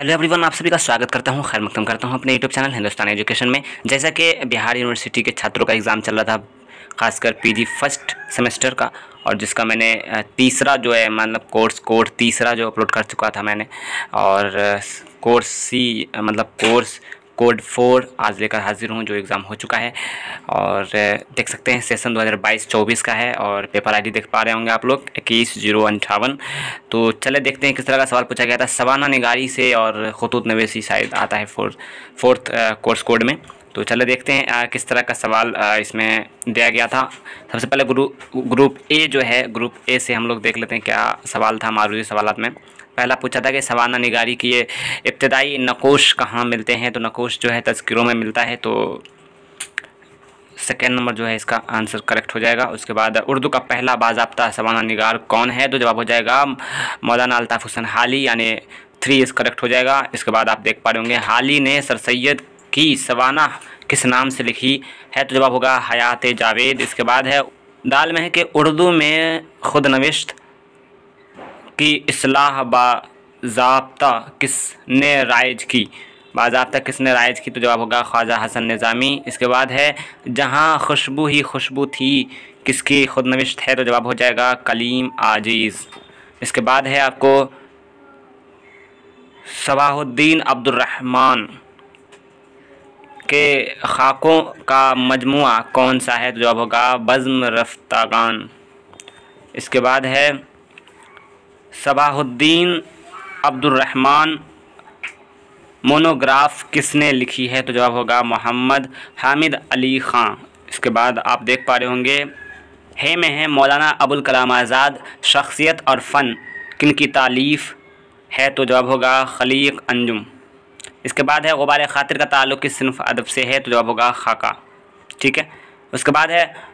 Hello everyone, आप सभी का स्वागत करता हूं, खैर मकदम करता हूं अपने यूट्यूब चैनल हिंदुस्तान एजुकेशन में। जैसा कि बिहार यूनिवर्सिटी के छात्रों का एग्ज़ाम चल रहा था, खासकर पीजी फर्स्ट सेमेस्टर का, और जिसका मैंने तीसरा जो है मतलब कोड तीसरा जो अपलोड कर चुका था मैंने, और कोर्स सी मतलब कोर्स कोड 4 आज लेकर हाजिर हूँ, जो एग्ज़ाम हो चुका है। और देख सकते हैं सेशन 2022-24 का है, और पेपर आईडी देख पा रहे होंगे आप लोग 21/058। तो चले देखते हैं किस तरह का सवाल पूछा गया था। शबाना निगारी से और खतूत नवेसी शायद आता है फोर्थ कोर्स कोड में। तो चले देखते हैं किस तरह का सवाल इसमें दिया गया था। सबसे पहले ग्रुप ए जो है, ग्रुप ए से हम लोग देख लेते हैं क्या सवाल था मारूजी सवालात में। पहला पूछा था कि शबाना निगारी की ये इब्तदाई नकोश कहाँ मिलते हैं, तो नकोश जो है तज़किरों में मिलता है, तो सेकेंड नंबर जो है इसका आंसर करेक्ट हो जाएगा। उसके बाद उर्दू का पहला बाज़ाब्ता शबाना निगार कौन है, तो जवाब हो जाएगा मौलाना अल्ताफ़ हुसैन हाली, यानी 3 इस करेक्ट हो जाएगा। इसके बाद आप देख पा रहे होंगे हाली ने सर सैयद की शबाना किस नाम से लिखी है, तो जवाब होगा हयात जावेद। इसके बाद है दाल में है कि उर्दू में खुद नविश्त की इस्लाह बाज़ाब्ता किसने राइज की, बाज़ाब्ता किसने राइज की, तो जवाब होगा ख्वाजा हसन निज़ामी। इसके बाद है जहाँ खुशबू ही खुशबू थी किसकी खुद नविश्त है, तो जवाब हो जाएगा कलीम आजीज़। इसके बाद है आपको सबाहुद्दीन अब्दुर्रहमान के खाकों का मजमुआ कौन सा है, तो जवाब होगा बज़्म रफ्तागान। इसके बाद है सबाहुद्दीन अब्दुर्रहमान मोनोग्राफ किसने लिखी है, तो जवाब होगा मोहम्मद हामिद अली ख़ान। इसके बाद आप देख पा रहे होंगे हे में है मौलाना अबुल कलाम आज़ाद शख्सियत और फ़न किन की तालीफ़ है, तो जवाब होगा खलीक अंजुम। इसके बाद है गुबार ख़ातिर का ताल्लुक़ किस सिन्फ़ अदब से है, तो जवाब होगा खाका। ठीक है। उसके बाद है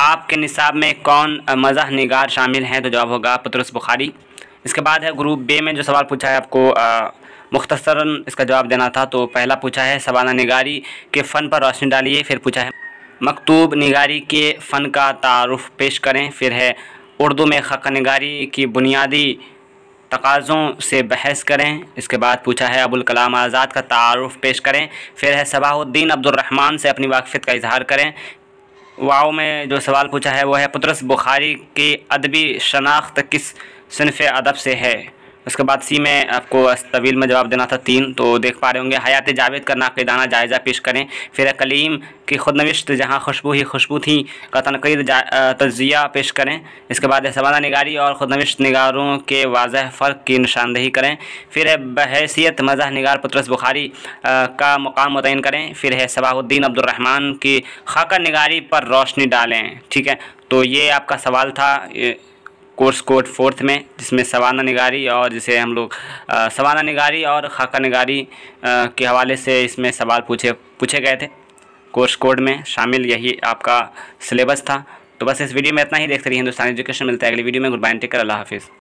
आपके निसाब में कौन मज़ाह निगार शामिल हैं, तो जवाब होगा पतरुस बुखारी। इसके बाद है ग्रुप बे में जो सवाल पूछा है आपको मुख्तसरन इसका जवाब देना था। तो पहला पूछा है शबाना निगारी के फ़न पर रोशनी डालिए, फिर पूछा है मकतूब निगारी के फ़न का तारुफ पेश करें, फिर है उर्दू में ख़ाका निगारी की बुनियादी तकाज़ों से बहस करें। इसके बाद पूछा है अबुल कलाम आज़ाद का तारुफ पेश करें, फिर है सबाहुद्दीन अब्दुर्रहमान से अपनी वाक़फ़ियत का इजहार करें। वाव में जो सवाल पूछा है वो है पतरुस बुखारी की अदबी शनाख्त किस सिन्फ़ अदब से है। उसके बाद सी में आपको तवील में जवाब देना था 3, तो देख पा रहे होंगे हयात जावेद का नाक़िदाना जायज़ा पेश करें, फिर है कलीम की खुद नविश्त जहाँ खुशबू ही खुशबू थी का तनक़ीद तज़िया पेश करें। इसके बाद है शबाना निगारी और खुद नविश्त निगारों के वाज़ह फ़र्क की निशानदही करें, फिर है बहैसियत मज़ाह निगार पतरुस बुखारी का मुकाम मुतय्यन करें, फिर है सबाहुद्दीन अब्दुर्रहमान की ख़ाका निगारी पर रोशनी डालें। ठीक है, तो ये आपका सवाल था कोर्स कोड 4 में, जिसमें शबाना निगारी और जिसे हम लोग शबाना निगारी और ख़ाका निगारी के हवाले से इसमें सवाल पूछे गए थे। कोर्स कोड में शामिल यही आपका सिलेबस था। तो बस इस वीडियो में इतना ही। देखते रहिए हिंदुस्तान एजुकेशन। मिलता है अगली वीडियो में। गुड बाय, टेक केयर, अल्लाह हाफिज़।